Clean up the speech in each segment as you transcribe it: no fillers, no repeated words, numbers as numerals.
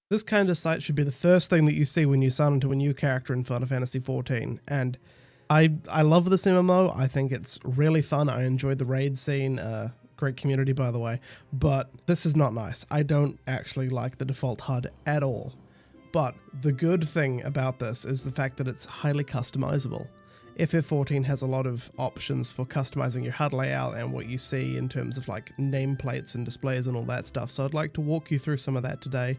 This kind of site should be the first thing that you see when you sign into a new character in Final Fantasy XIV, and I love this MMO. I think it's really fun. I enjoy the raid scene. Great community, by the way, but this is not nice. I don't actually like the default HUD at all. But the good thing about this is the fact that it's highly customizable. FF14 has a lot of options for customizing your HUD layout and what you see in terms of like nameplates and displays and all that stuff. So I'd like to walk you through some of that today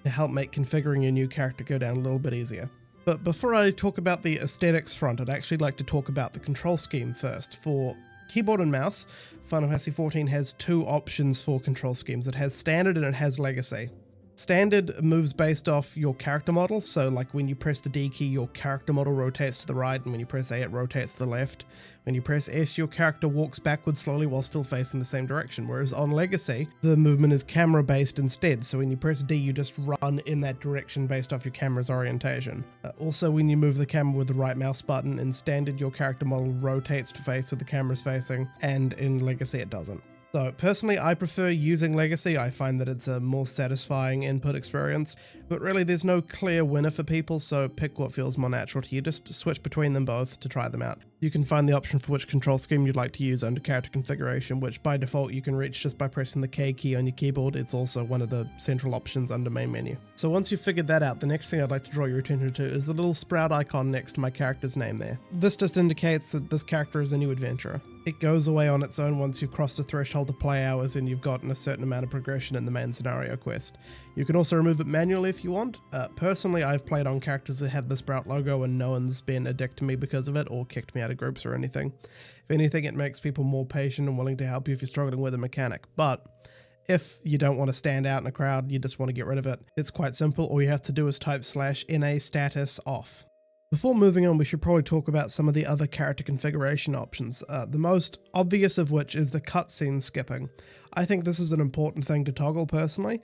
to help make configuring your new character go down a little bit easier. But before I talk about the aesthetics front, I'd actually like to talk about the control scheme first. For keyboard and mouse, Final Fantasy XIV has two options for control schemes. It has standard and it has legacy. Standard moves based off your character model, so like when you press the D key, your character model rotates to the right, and when you press A, it rotates to the left. When you press S, your character walks backwards slowly while still facing the same direction, whereas on Legacy, the movement is camera-based instead, so when you press D, you just run in that direction based off your camera's orientation. Also, when you move the camera with the right mouse button, in Standard, your character model rotates to face where the camera's facing, and in Legacy, it doesn't. So personally, I prefer using Legacy. I find that it's a more satisfying input experience, but really there's no clear winner for people, so pick what feels more natural to you. Just switch between them both to try them out. You can find the option for which control scheme you'd like to use under character configuration, which by default you can reach just by pressing the K key on your keyboard. It's also one of the central options under main menu. So once you've figured that out, the next thing I'd like to draw your attention to is the little sprout icon next to my character's name there. This just indicates that this character is a new adventurer. It goes away on its own once you've crossed a threshold of play hours and you've gotten a certain amount of progression in the main scenario quest. You can also remove it manually if you want. Personally, I've played on characters that have the Sprout logo and no one's been a dick to me because of it or kicked me out of groups or anything. If anything, it makes people more patient and willing to help you if you're struggling with a mechanic. But if you don't want to stand out in a crowd, you just want to get rid of it, it's quite simple. All you have to do is type /NA status off. Before moving on, we should probably talk about some of the other character configuration options, the most obvious of which is the cutscene skipping. I think this is an important thing to toggle personally.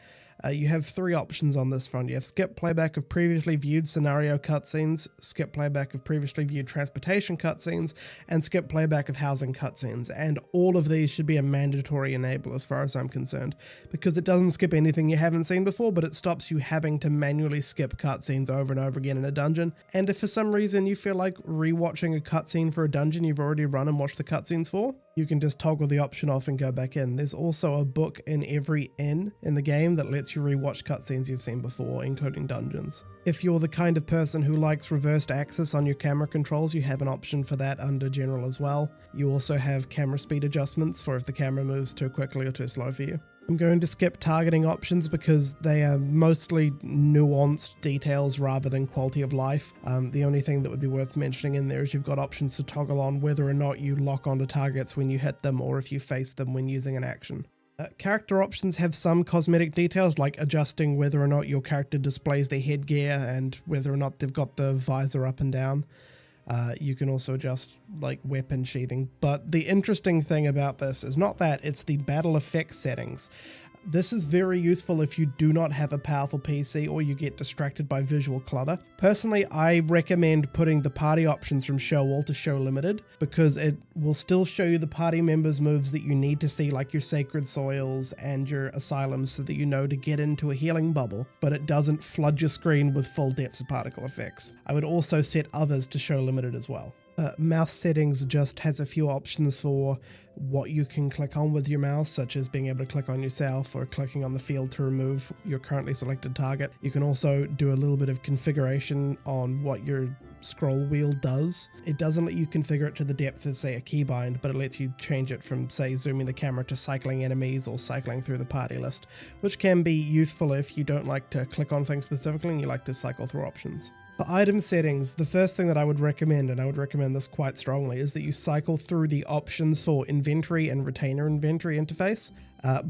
You have three options on this front. You have skip playback of previously viewed scenario cutscenes, skip playback of previously viewed transportation cutscenes, and skip playback of housing cutscenes. And all of these should be a mandatory enable as far as I'm concerned, because it doesn't skip anything you haven't seen before, but it stops you having to manually skip cutscenes over and over again in a dungeon. And if for some reason you feel like rewatching a cutscene for a dungeon you've already run and watched the cutscenes for, you can just toggle the option off and go back in. There's also a book in every inn in the game that lets you rewatch cutscenes you've seen before, including dungeons. If you're the kind of person who likes reversed axis on your camera controls, you have an option for that under general as well. You also have camera speed adjustments for if the camera moves too quickly or too slow for you. I'm going to skip targeting options because they are mostly nuanced details rather than quality of life. The only thing that would be worth mentioning in there is you've got options to toggle on whether or not you lock onto targets when you hit them or if you face them when using an action. Character options have some cosmetic details like adjusting whether or not your character displays their headgear and whether or not they've got the visor up and down. You can also adjust like weapon sheathing, but the interesting thing about this is not that, it's the battle effects settings. This is very useful if you do not have a powerful PC or you get distracted by visual clutter. Personally, I recommend putting the party options from show all to show limited because it will still show you the party members' moves that you need to see, like your sacred soils and your asylums, so that you know to get into a healing bubble, but it doesn't flood your screen with full depths of particle effects. I would also set others to show limited as well. Mouse settings just has a few options for what you can click on with your mouse, such as being able to click on yourself or clicking on the field to remove your currently selected target. You can also do a little bit of configuration on what your scroll wheel does. It doesn't let you configure it to the depth of, say, a keybind, but it lets you change it from, say, zooming the camera to cycling enemies or cycling through the party list, which can be useful if you don't like to click on things specifically and you like to cycle through options. For item settings, the first thing that I would recommend, and I would recommend this quite strongly, is that you cycle through the options for inventory and retainer inventory interface.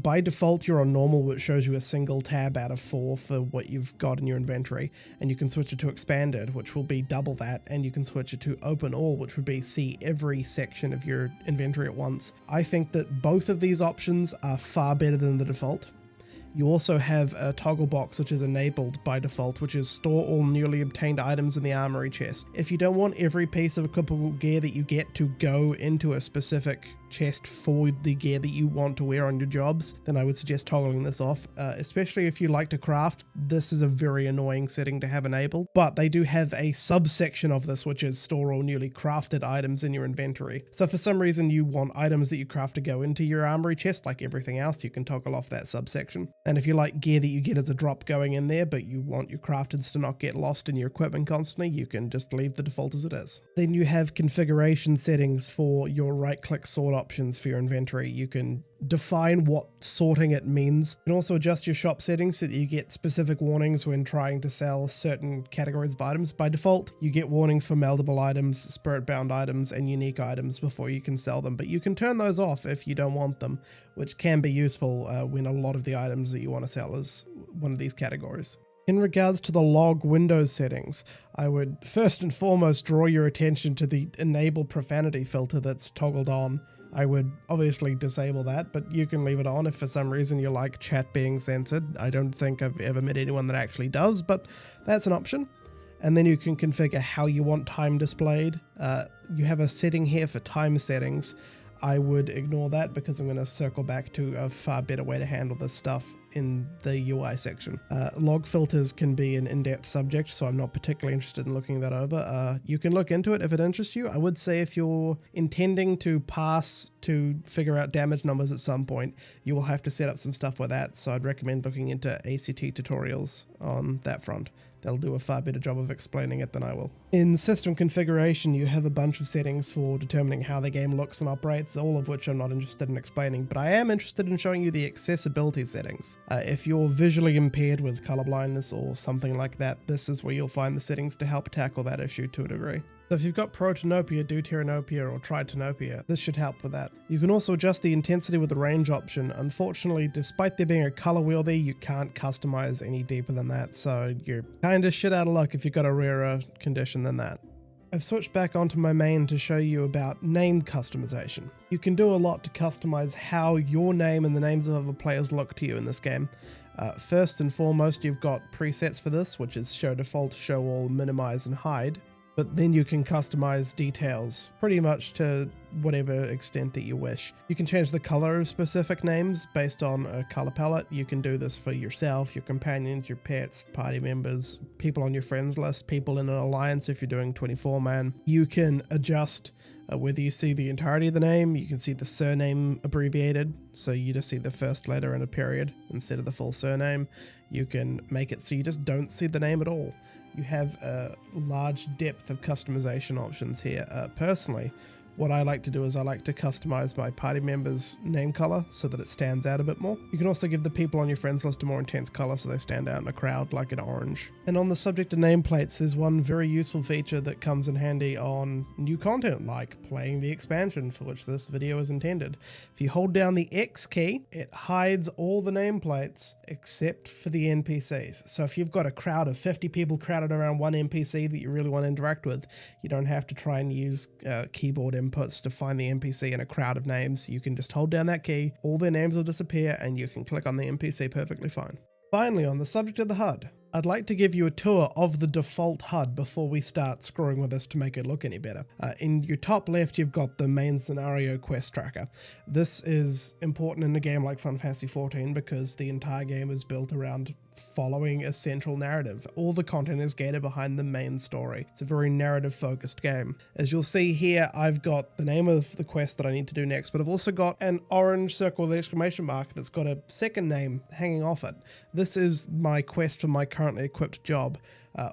By default, you're on normal, which shows you a single tab out of 4 for what you've got in your inventory, and you can switch it to expanded, which will be double that, and you can switch it to open all, which would be see every section of your inventory at once. I think that both of these options are far better than the default. You also have a toggle box which is enabled by default, which is store all newly obtained items in the armory chest. If you don't want every piece of equipable gear that you get to go into a specific chest for the gear that you want to wear on your jobs, then I would suggest toggling this off, especially if you like to craft. This is a very annoying setting to have enabled, but they do have a subsection of this, which is store all newly crafted items in your inventory. So for some reason you want items that you craft to go into your armory chest like everything else, you can toggle off that subsection. And if you like gear that you get as a drop going in there, but you want your crafteds to not get lost in your equipment constantly, you can just leave the default as it is. Then you have configuration settings for your right-click sort options for your inventory. You can define what sorting it means. You can also adjust your shop settings so that you get specific warnings when trying to sell certain categories of items. By default, you get warnings for meldable items, spirit-bound items, and unique items before you can sell them, but you can turn those off if you don't want them, which can be useful when a lot of the items that you want to sell is one of these categories. In regards to the log Windows settings, I would first and foremost draw your attention to the enable profanity filter that's toggled on. I would obviously disable that, but you can leave it on if for some reason you like chat being censored. I don't think I've ever met anyone that actually does, but that's an option. And then you can configure how you want time displayed. You have a setting here for time settings. I would ignore that because I'm going to circle back to a far better way to handle this stuff in the UI section. Log filters can be an in-depth subject, so I'm not particularly interested in looking that over. You can look into it if it interests you. I would say if you're intending to pass to figure out damage numbers at some point, you will have to set up some stuff with that, so I'd recommend looking into ACT tutorials on that front. They'll do a far better job of explaining it than I will. In system configuration, you have a bunch of settings for determining how the game looks and operates, all of which I'm not interested in explaining, but I am interested in showing you the accessibility settings. If you're visually impaired with color blindness or something like that, this is where you'll find the settings to help tackle that issue to a degree. So if you've got Protanopia, Deuteranopia, or Tritanopia, this should help with that. You can also adjust the intensity with the range option. Unfortunately, despite there being a color wheel there, you can't customize any deeper than that, so you're kind of shit out of luck if you've got a rarer condition than that. I've switched back onto my main to show you about name customization. You can do a lot to customize how your name and the names of other players look to you in this game. First and foremost, you've got presets for this, which is show default, show all, minimize, and hide. But then you can customize details pretty much to whatever extent that you wish. You can change the color of specific names based on a color palette. You can do this for yourself, your companions, your pets, party members, people on your friends list, people in an alliance if you're doing 24-man. You can adjust whether you see the entirety of the name. You can see the surname abbreviated, so you just see the first letter and a period instead of the full surname. You can make it so you just don't see the name at all. You have a large depth of customization options here. Personally, what I like to do is I like to customize my party members' name color so that it stands out a bit more. You can also give the people on your friends list a more intense color so they stand out in a crowd, like an orange. And on the subject of nameplates, there's one very useful feature that comes in handy on new content, like playing the expansion for which this video is intended. If you hold down the X key, it hides all the nameplates except for the NPCs. So if you've got a crowd of 50 people crowded around one NPC that you really want to interact with, you don't have to try and use keyboard inputs to find the NPC in a crowd of names. You can just hold down that key, all their names will disappear, and you can click on the NPC perfectly fine. Finally, on the subject of the HUD, I'd like to give you a tour of the default HUD before we start screwing with this to make it look any better. In your top left, you've got the main scenario quest tracker. This is important in a game like Final Fantasy XIV because the entire game is built around following a central narrative. All the content is gated behind the main story. It's a very narrative focused game. As you'll see here, I've got the name of the quest that I need to do next, but I've also got an orange circle with an exclamation mark that's got a second name hanging off it. This is my quest for my currently equipped job.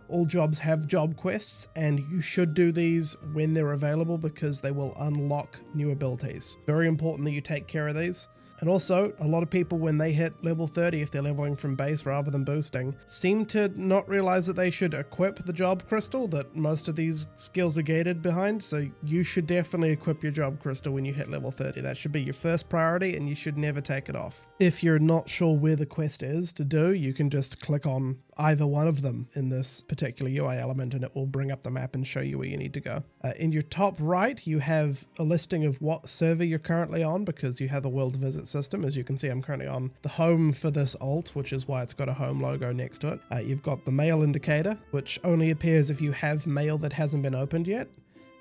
All jobs have job quests, and you should do these when they're available because they will unlock new abilities. Very important that you take care of these. And also, a lot of people, when they hit level 30, if they're leveling from base rather than boosting, seem to not realize that they should equip the job crystal that most of these skills are gated behind. So you should definitely equip your job crystal when you hit level 30. That should be your first priority, and you should never take it off. If you're not sure where the quest is to do, you can just click on either one of them in this particular UI element, and it will bring up the map and show you where you need to go. In your top right, you have a listing of what server you're currently on because you have a world visit system. As you can see, I'm currently on the home for this alt, which is why it's got a home logo next to it. You've got the mail indicator, which only appears if you have mail that hasn't been opened yet,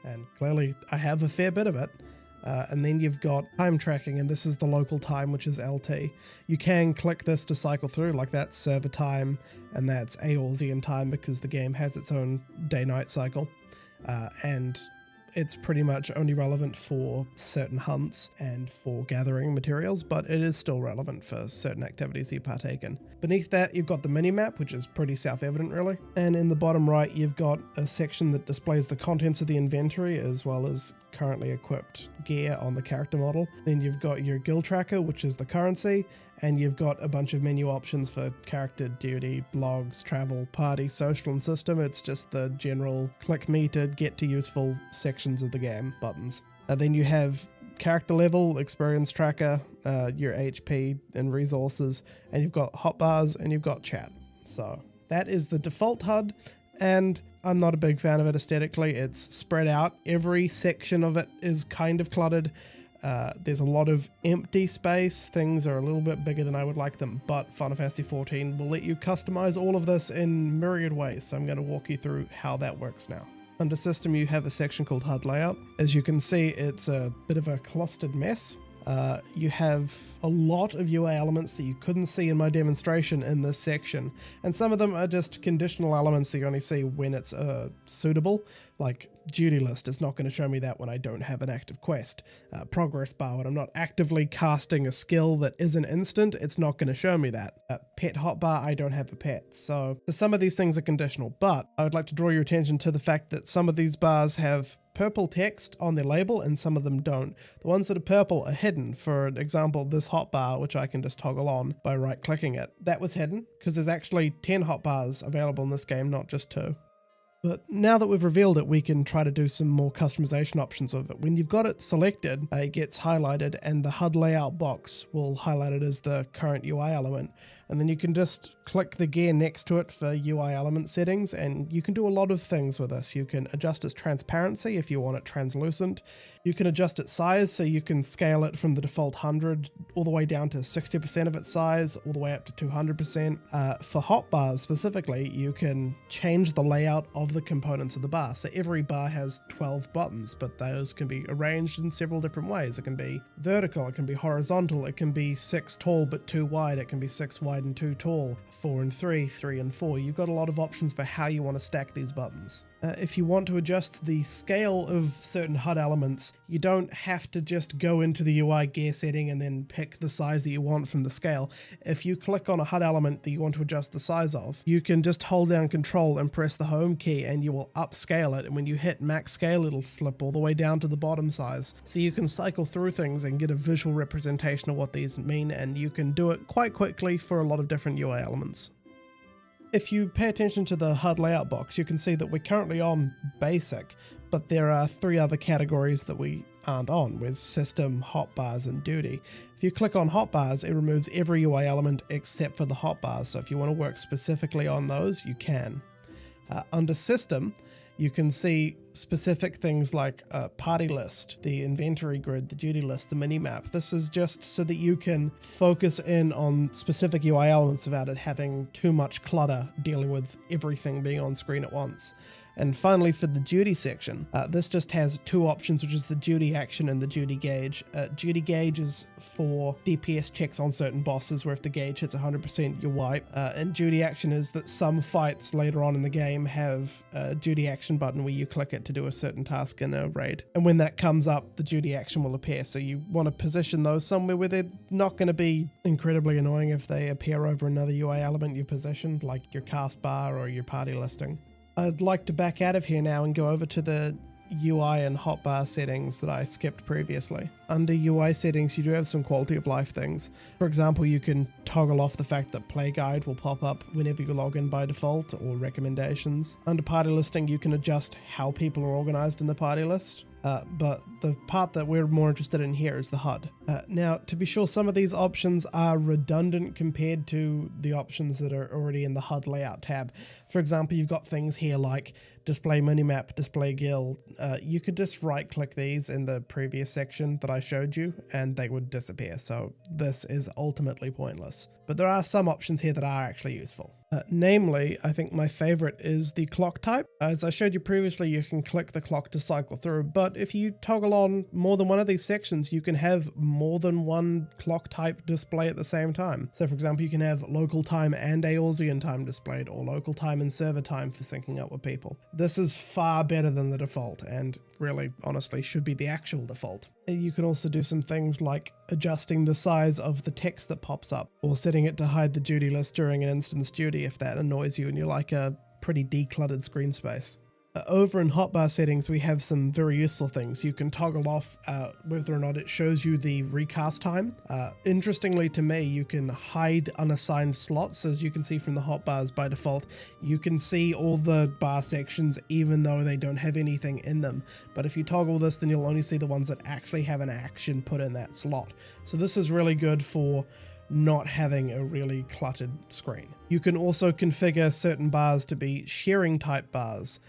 and clearly I have a fair bit of it. And then you've got time tracking, and this is the local time, which is LT. You can click this to cycle through, like that's server time, and that's Eorzean time because the game has its own day-night cycle. And it's pretty much only relevant for certain hunts and for gathering materials, but it is still relevant for certain activities you partake in. Beneath that, you've got the mini-map, which is pretty self-evident really. And in the bottom right, you've got a section that displays the contents of the inventory as well as currently equipped gear on the character model. Then you've got your guild tracker, which is the currency, and you've got a bunch of menu options for character, duty, blogs, travel, party, social, and system. It's just the general click me to get to useful sections of the game buttons. Then you have character level, experience tracker, your HP and resources, and you've got hotbars and you've got chat. So that is the default HUD, and I'm not a big fan of it aesthetically. It's spread out. Every section of it is kind of cluttered. There's a lot of empty space. Things are a little bit bigger than I would like them, but Final Fantasy XIV will let you customize all of this in myriad ways, so I'm going to walk you through how that works now. Under System, you have a section called HUD Layout. As you can see, it's a bit of a clustered mess. You have a lot of UI elements that you couldn't see in my demonstration in this section, and some of them are just conditional elements that you only see when it's suitable, like duty list is not going to show me that when I don't have an active quest. Progress bar, when I'm not actively casting a skill that isn't instant, it's not going to show me that. Pet hotbar, I don't have a pet. So some of these things are conditional, but I would like to draw your attention to the fact that some of these bars have purple text on their label and some of them don't. The ones that are purple are hidden. For example, this hotbar, which I can just toggle on by right clicking it, that was hidden because there's actually 10 hotbars available in this game, not just 2. But now that we've revealed it, we can try to do some more customization options with it. When you've got it selected, it gets highlighted and the HUD layout box will highlight it as the current UI element. And then you can just click the gear next to it for UI element settings, and you can do a lot of things with this. You can adjust its transparency if you want it translucent. You can adjust its size, so you can scale it from the default 100 all the way down to 60% of its size, all the way up to 200%. For hotbars specifically, you can change the layout of the components of the bar. So every bar has 12 buttons, but those can be arranged in several different ways. It can be vertical, it can be horizontal, it can be 6 tall but 2 wide, it can be 6 wide and 2 tall, 4 and 3, 3 and 4. You've got a lot of options for how you want to stack these buttons. If you want to adjust the scale of certain HUD elements, you don't have to just go into the UI gear setting and then pick the size that you want from the scale. If you click on a HUD element that you want to adjust the size of, you can just hold down Control and press the home key and you will upscale it, and when you hit max scale it'll flip all the way down to the bottom size. So you can cycle through things and get a visual representation of what these mean, and you can do it quite quickly for a lot of different UI elements. If you pay attention to the HUD layout box, you can see that we're currently on basic, but there are 3 other categories that we aren't on, with system, hotbars, and duty. If you click on hotbars, it removes every UI element except for the hotbars, so if you want to work specifically on those, you can. Under system, you can see specific things like a party list, the inventory grid, the duty list, the mini-map. This is just so that you can focus in on specific UI elements without it having too much clutter dealing with everything being on screen at once. And finally, for the duty section, this just has 2 options, which is the duty action and the duty gauge. Duty gauge is for DPS checks on certain bosses, where if the gauge hits 100%, you wipe. And duty action is that some fights later on in the game have a duty action button where you click it to do a certain task in a raid. And when that comes up, the duty action will appear. So you want to position those somewhere where they're not going to be incredibly annoying if they appear over another UI element you've positioned, like your cast bar or your party listing. I'd like to back out of here now and go over to the UI and hotbar settings that I skipped previously. Under UI settings, you do have some quality of life things. For example, you can toggle off the fact that Play Guide will pop up whenever you log in by default, or recommendations. Under party listing, you can adjust how people are organized in the party list. But the part that we're more interested in here is the HUD. Now, to be sure, some of these options are redundant compared to the options that are already in the HUD layout tab. For example, you've got things here like display minimap, display guild. You could just right click these in the previous section that I showed you and they would disappear. So this is ultimately pointless. But there are some options here that are actually useful. Namely, I think my favorite is the clock type. As I showed you previously, you can click the clock to cycle through, but if you toggle on more than one of these sections, you can have more than one clock type display at the same time. So for example, you can have local time and Eorzean time displayed, or local time and server time for syncing up with people. This is far better than the default, and really, honestly, should be the actual default. You can also do some things like adjusting the size of the text that pops up, or setting it to hide the duty list during an instance duty if that annoys you and you like a pretty decluttered screen space. Over in hotbar settings, we have some very useful things. You can toggle off whether or not it shows you the recast time. Interestingly to me, you can hide unassigned slots. As you can see from the hotbars by default, you can see all the bar sections even though they don't have anything in them. But if you toggle this, then you'll only see the ones that actually have an action put in that slot. So this is really good for not having a really cluttered screen. You can also configure certain bars to be sharing type bars.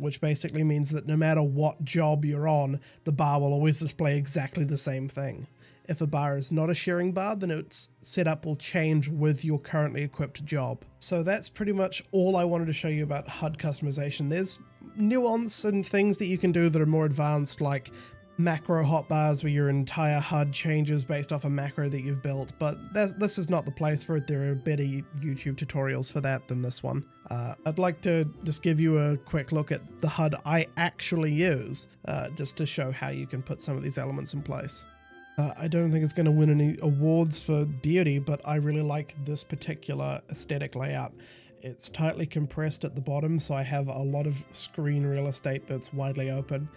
Which basically means that no matter what job you're on, the bar will always display exactly the same thing. If a bar is not a sharing bar, then its setup will change with your currently equipped job. So that's pretty much all I wanted to show you about HUD customization. There's nuance and things that you can do that are more advanced, like macro hotbars where your entire HUD changes based off a macro that you've built, but this is not the place for it. There are better YouTube tutorials for that than this one. I'd like to just give you a quick look at the HUD I actually use, just to show how you can put some of these elements in place. I don't think it's going to win any awards for beauty, but I really like this particular aesthetic layout. It's tightly compressed at the bottom, so I have a lot of screen real estate that's widely open.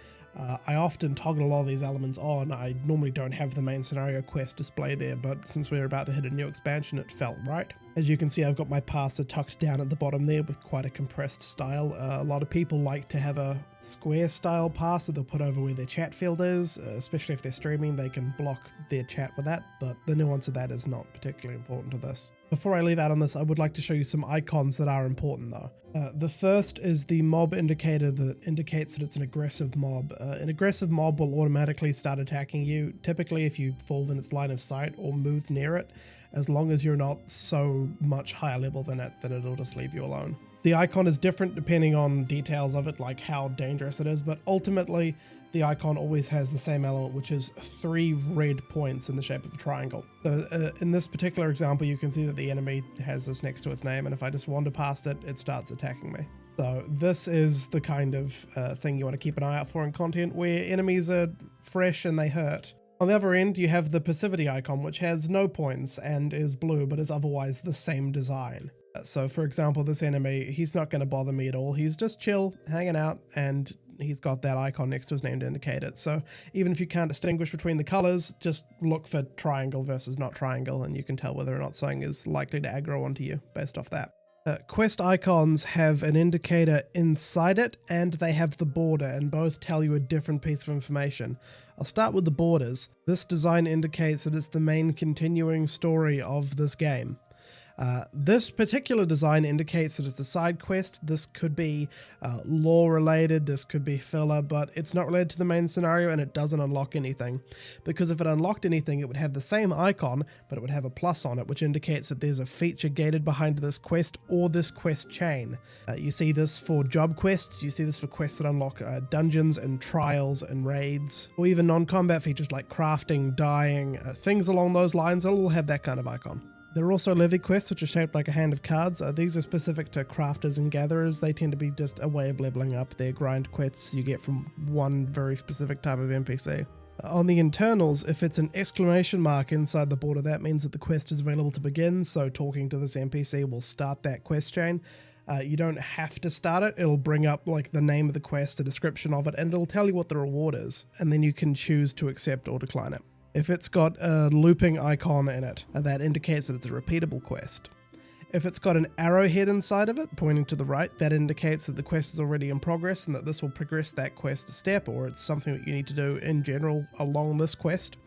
I often toggle a lot of these elements on. I normally don't have the main scenario quest display there, but since we're about to hit a new expansion, it felt right. As you can see, I've got my parser tucked down at the bottom there with quite a compressed style. A lot of people like to have a square style parser they'll put over where their chat field is, especially if they're streaming. They can block their chat with that, but the nuance of that is not particularly important to this. Before I leave out on this, I would like to show you some icons that are important though. The first is the mob indicator that indicates that it's an aggressive mob. An aggressive mob will automatically start attacking you, typically if you fall within its line of sight or move near it. As long as you're not so much higher level than it, then it'll just leave you alone. The icon is different depending on details of it, like how dangerous it is, but ultimately the icon always has the same element, which is 3 red points in the shape of a triangle. So in this particular example, you can see that the enemy has this next to its name, and if I just wander past it, it starts attacking me. So this is the kind of thing you want to keep an eye out for in content where enemies are fresh and they hurt. On the other end, you have the passivity icon, which has no points and is blue, but is otherwise the same design. So for example, this enemy, he's not going to bother me at all. He's just chill, hanging out, and he's got that icon next to his name to indicate it. So even if you can't distinguish between the colors, just look for triangle versus not triangle, and you can tell whether or not something is likely to aggro onto you based off that. Quest icons have an indicator inside it, and they have the border, and both tell you a different piece of information. I'll start with the borders. This design indicates that it's the main continuing story of this game. This particular design indicates that it's a side quest. This could be lore related, this could be filler, but it's not related to the main scenario and it doesn't unlock anything. Because if it unlocked anything, it would have the same icon, but it would have a plus on it, which indicates that there's a feature gated behind this quest or this quest chain. You see this for job quests, you see this for quests that unlock dungeons and trials and raids, or even non-combat features like crafting, dyeing, things along those lines. It'll all have that kind of icon. There are also levy quests, which are shaped like a hand of cards. These are specific to crafters and gatherers. They tend to be just a way of leveling up their grind quests you get from one very specific type of NPC. On the internals, if it's an exclamation mark inside the border, that means that the quest is available to begin, so talking to this NPC will start that quest chain. You don't have to start it. It'll bring up like the name of the quest, a description of it, and it'll tell you what the reward is, and then you can choose to accept or decline it. If it's got a looping icon in it, that indicates that it's a repeatable quest. If it's got an arrowhead inside of it, pointing to the right, that indicates that the quest is already in progress and that this will progress that quest a step, or it's something that you need to do in general along this quest.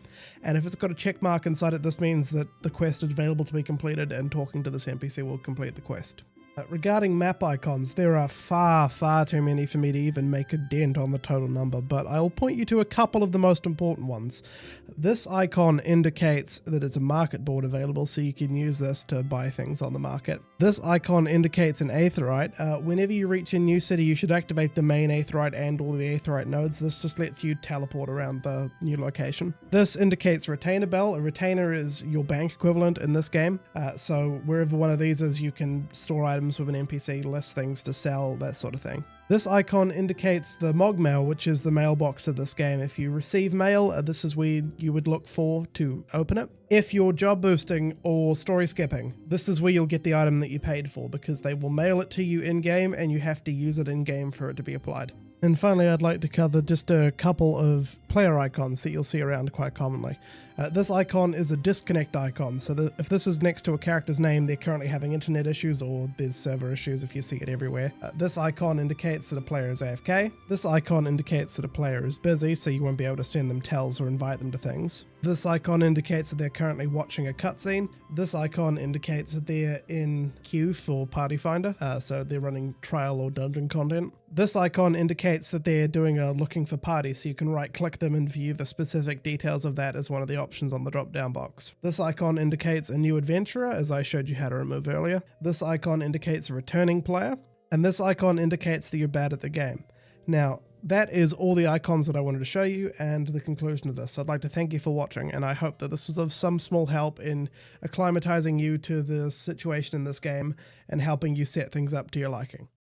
And if it's got a check mark inside it, this means that the quest is available to be completed and talking to this NPC will complete the quest. Regarding map icons, there are far too many for me to even make a dent on the total number, but I will point you to a couple of the most important ones. This icon indicates that it's a market board available, so you can use this to buy things on the market. This icon indicates an aetheryte. Whenever you reach a new city, you should activate the main aetheryte and all the aetheryte nodes. This just lets you teleport around the new location. This indicates retainer bell. A retainer is your bank equivalent in this game, so wherever one of these is, you can store items with an NPC, list things to sell, that sort of thing. This icon indicates the Mog Mail, which is the mailbox of this game. If you receive mail, this is where you would look for to open it. If you're job boosting or story skipping, this is where you'll get the item that you paid for, because they will mail it to you in-game and you have to use it in-game for it to be applied. And finally, I'd like to cover just a couple of player icons that you'll see around quite commonly. This icon is a disconnect icon, so that if this is next to a character's name, they're currently having internet issues or there's server issues if you see it everywhere. This icon indicates that a player is AFK. This icon indicates that a player is busy, so you won't be able to send them tells or invite them to things. This icon indicates that they're currently watching a cutscene. This icon indicates that they're in queue for Party Finder, so they're running trial or dungeon content. This icon indicates that they're doing a looking for party, so you can right-click them and view the specific details of that as one of the options on the drop-down box. This icon indicates a new adventurer, as I showed you how to remove earlier. This icon indicates a returning player, and this icon indicates that you're bad at the game. Now, that is all the icons that I wanted to show you and the conclusion of this. I'd like to thank you for watching, and I hope that this was of some small help in acclimatizing you to the situation in this game and helping you set things up to your liking.